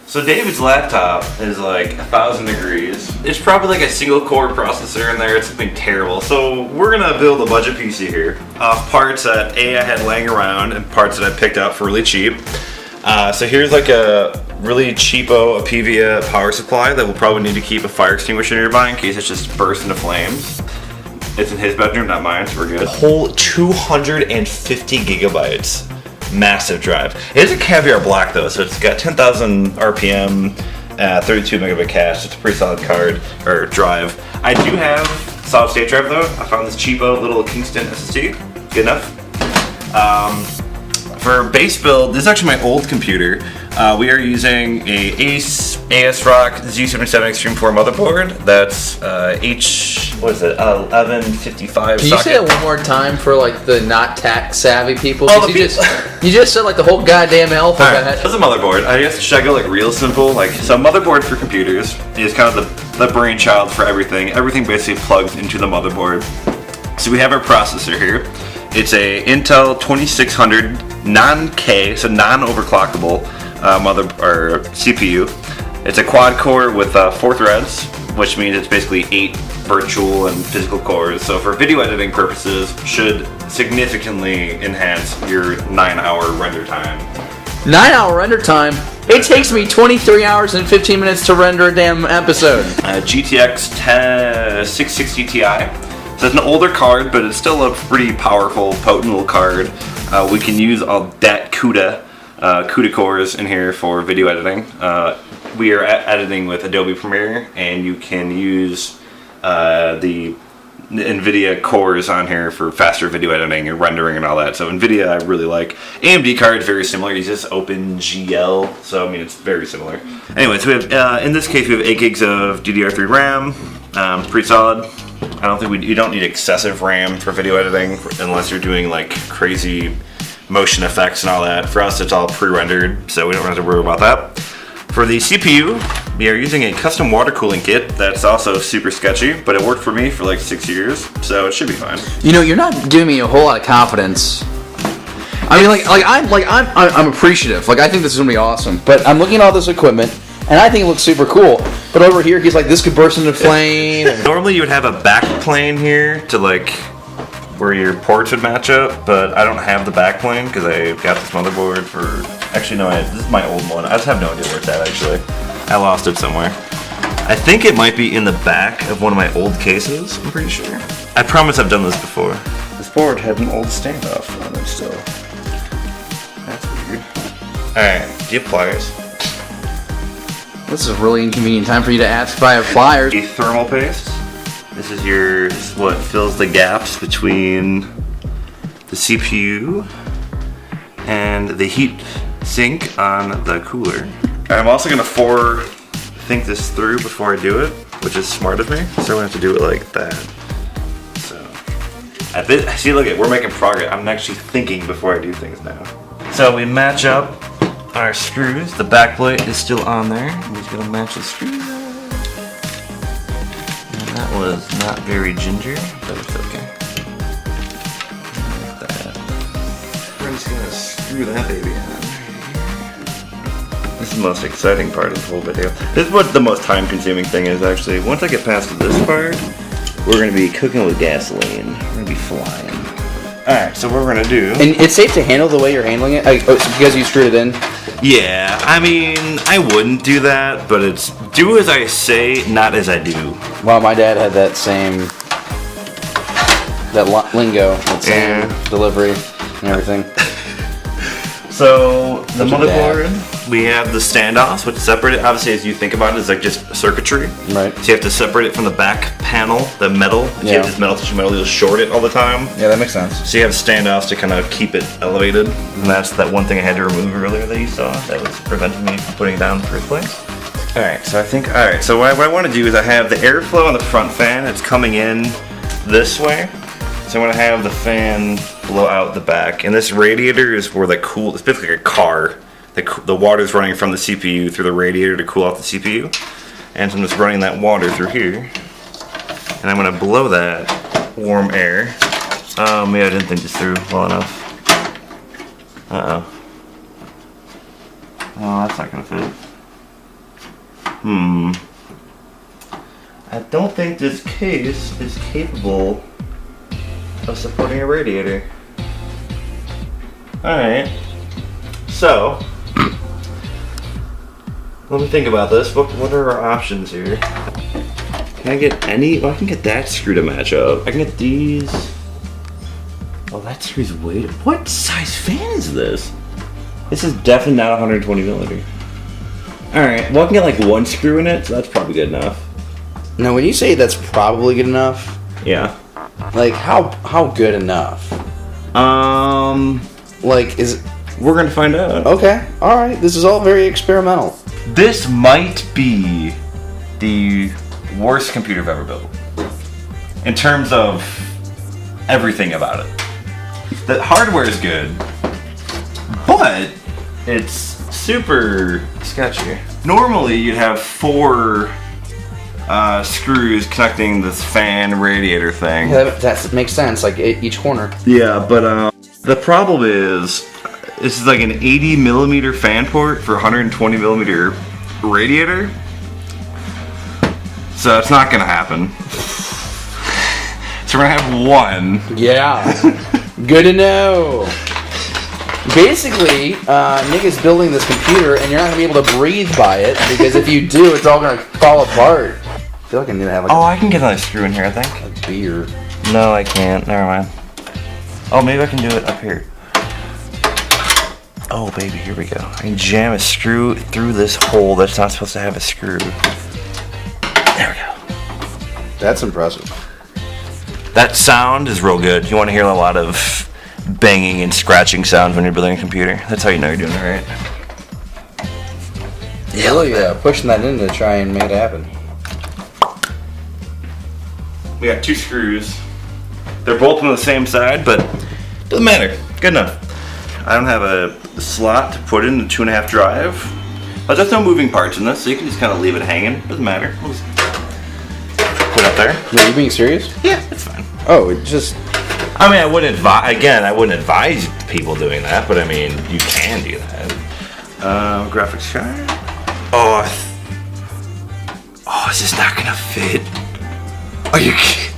So David's laptop is like 1,000 degrees. It's probably like a single core processor in there. It's something terrible. So we're gonna build a budget PC here off parts that I had laying around and parts that I picked up for really cheap. So here's like a really cheapo Apivia power supply that we'll probably need to keep a fire extinguisher nearby in case it just bursts into flames. It's in his bedroom, not mine, so we're good. A whole 250 gigabytes. Massive drive. It is a Caviar Black though, so it's got 10,000 RPM, 32 megabit cache. It's a pretty solid card or drive. I do have solid state drive though. I found this cheapo little Kingston SSD. Good enough. For base build, this is actually my old computer. We are using a ASRock Z77 Extreme 4 motherboard. That's what is it? 1155. Can you say that one more time for like the not tech savvy people? Oh, you just said like the whole goddamn alphabet. Right. That's a motherboard. I guess should I go like real simple? Like so, motherboard for computers is kind of the brainchild for everything. Everything basically plugs into the motherboard. So we have our processor here. It's a Intel 2600 non-K, so non-overclockable CPU. It's a quad core with 4 threads, which means it's basically 8 virtual and physical cores. So for video editing purposes, should significantly enhance your 9-hour render time. 9-hour render time? It takes me 23 hours and 15 minutes to render a damn episode. GTX 660 Ti. So it's an older card, but it's still a pretty powerful, potent little card. We can use all that CUDA cores in here for video editing. We are editing with Adobe Premiere, and you can use the NVIDIA cores on here for faster video editing and rendering and all that. So NVIDIA I really like. AMD card is very similar. It uses OpenGL, so I mean it's very similar. Anyways, we have in this case we have 8 gigs of DDR3 RAM. Pretty solid. I don't think you don't need excessive RAM for video editing unless you're doing like crazy motion effects and all that. For us, it's all pre-rendered, so we don't have to worry about that. For the CPU, we are using a custom water cooling kit that's also super sketchy, but it worked for me for like 6 years, so it should be fine. You know, you're not giving me a whole lot of confidence. I mean, I'm appreciative. Like, I think this is gonna be awesome, but I'm looking at all this equipment. And I think it looks super cool. But over here, he's like, this could burst into flame. Normally, you would have a back plane here to like where your ports would match up, but I don't have the back plane because I got this motherboard for. Actually, no, this is my old one. I just have no idea where it's at. Actually, I lost it somewhere. I think it might be in the back of one of my old cases. I'm pretty sure. I promise I've done this before. This board had an old standoff on it still. That's weird. All right, do you have pliers? This is a really inconvenient time for you to ask if I have pliers. A thermal paste. This is what fills the gaps between the CPU and the heat sink on the cooler. I'm also gonna think this through before I do it, which is smart of me. So I'm gonna have to do it like that. So, see, look we're making progress. I'm actually thinking before I do things now. So we match up our screws. The back plate is still on there. I'm just gonna match the screws. And that was not very ginger, but it's okay. Like that. We're just gonna screw that baby on. This is the most exciting part of the whole video. This is what the most time-consuming thing is actually. Once I get past this part, we're gonna be cooking with gasoline. We're gonna be flying. Alright, so what we're gonna do. And it's safe to handle the way you're handling it? Because you screwed it in? Yeah, I mean, I wouldn't do that, but it's do as I say, not as I do. Well, my dad had that same, lingo, that same delivery and everything. So, the motherboard, we have the standoffs, which separate it. Obviously, as you think about it, it's like just circuitry. Right. So you have to separate it from the back panel, the metal. If you have this metal tissue metal, you'll short it all the time. Yeah, that makes sense. So you have standoffs to kind of keep it elevated. And that's that one thing I had to remove earlier that you saw that was preventing me from putting it down in the first place. Alright, so what I want to do is I have the airflow on the front fan. It's coming in this way. So I'm going to have the fan blow out the back. And this radiator is where it's basically like a car. The water is running from the CPU through the radiator to cool off the CPU. And so I'm just running that water through here. And I'm going to blow that warm air. Maybe I didn't think this through well enough. Uh-oh. Oh, that's not going to fit. I don't think this case is capable of supporting a radiator. Alright. So, let me think about this. What are our options here? Can I get any? Oh, I can get that screw to match up. I can get these. Oh, that screw's way. What size fan is this? This is definitely not 120 millimeter. Alright, well I can get like one screw in it, so that's probably good enough. Now, when you say that's probably good enough, Yeah. like how good enough? Like, is We're gonna find out. okay? All right, this is all very experimental. This might be the worst computer I've ever built. In terms of everything about it. The hardware is good, but it's super sketchy. Normally you'd have 4 screws connecting this fan radiator thing. Yeah, that makes sense. Like each corner. Yeah, but the problem is this is like an 80 millimeter fan port for 120 millimeter radiator. So it's not gonna happen. So we're gonna have one. Yeah. Good to know. Basically, Nick is building this computer, and you're not gonna be able to breathe by it because if you do, it's all gonna fall apart. I feel like I need to have like Oh, I can get another screw in here, I think. a beer. No, I can't. Never mind. Oh, maybe I can do it up here. Oh, baby, here we go. I can jam a screw through this hole that's not supposed to have a screw. There we go. That's impressive. That sound is real good. You want to hear a lot of banging and scratching sounds when you're building a computer. That's how you know you're doing it right. Yeah, really pushing that in to try and make it happen. We got 2 screws. They're both on the same side, but doesn't matter. Good enough. I don't have a slot to put in the 2.5 drive. But there's no moving parts in this, so you can just kind of leave it hanging. Doesn't matter. We'll just put it up there. Are you being serious? Yeah, it's fine. Oh, it just. I mean, I wouldn't advise people doing that, but I mean, you can do that. Graphics card. Oh, is this not gonna fit? Are you kidding?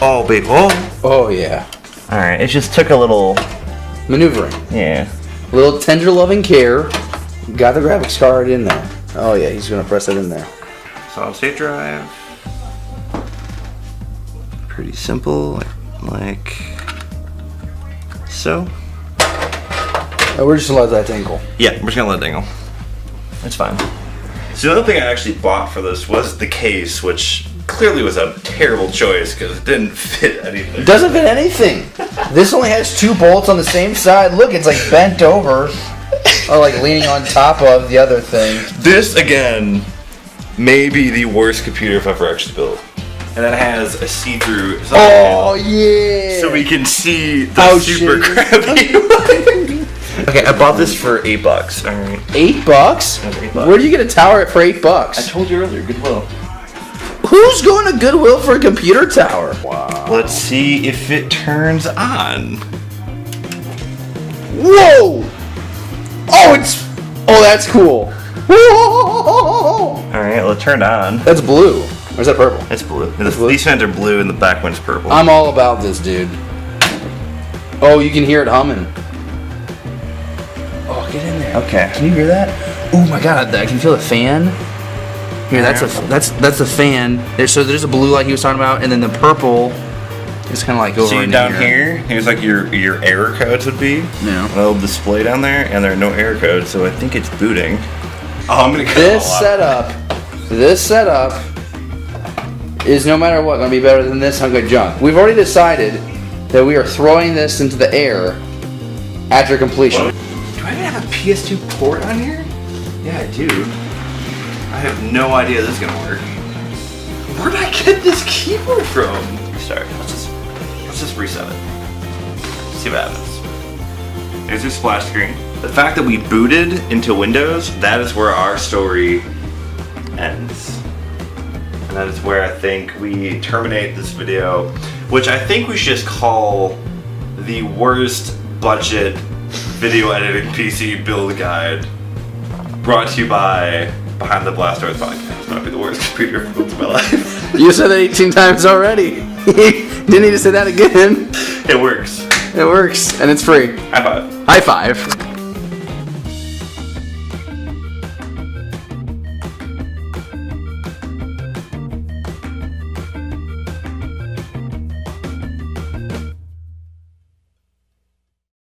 Oh, baby. Oh. Oh yeah. All right. It just took a little. Maneuvering. Yeah. Little tender loving care. Got the graphics card in there. Oh yeah, he's gonna press it in there. Solid state drive. Pretty simple, like so. Oh, we're just gonna let that tingle. Yeah, we're just gonna let it dangle. It's fine. So the other thing I actually bought for this was the case, which clearly was a terrible choice because it didn't fit anything. It doesn't fit anything. This only has 2 bolts on the same side. Look, it's like bent over. Or like leaning on top of the other thing. This, again, may be the worst computer I've ever actually built. And it has a see-through. Oh yeah. So we can see the Oh, super shit. crappy. Okay, I bought this for $8. All right. $8? $8. Where do you get a tower for $8? I told you earlier, Goodwill. Who's going to Goodwill for a computer tower? Wow. Let's see if it turns on. Whoa! Oh, that's cool. Whoa! All right, well, it turned on. That's blue. Or is that purple? It's blue. blue? These fans are blue, and the back one's purple. I'm all about this, dude. Oh, you can hear it humming. Oh, get in there. Okay. Can you hear that? Oh my god, I can feel the fan. Here, that's the fan. There's a blue light he was talking about, and then the purple is kind of like over See in down here? Here's like your error codes would be. Yeah. A little display down there, and there are no error codes, so I think it's booting. Oh, I'm gonna cut This it all out. setup is no matter what gonna be better than this hunk of junk. We've already decided that we are throwing this into the air after completion. Do I even have a PS2 port on here? Yeah, I do. I have no idea this is gonna work. Where did I get this keyboard from? Sorry, let's just reset it. See what happens. There's your splash screen. The fact that we booted into Windows, that is where our story ends. And that is where I think we terminate this video, which I think we should just call the worst budget video editing PC build guide Brought to you by Behind the Blast Doors podcast. Might be the worst computer influence of my life. You said that 18 times already. Didn't need to say that again. It works. It works, and it's free. High five. High five.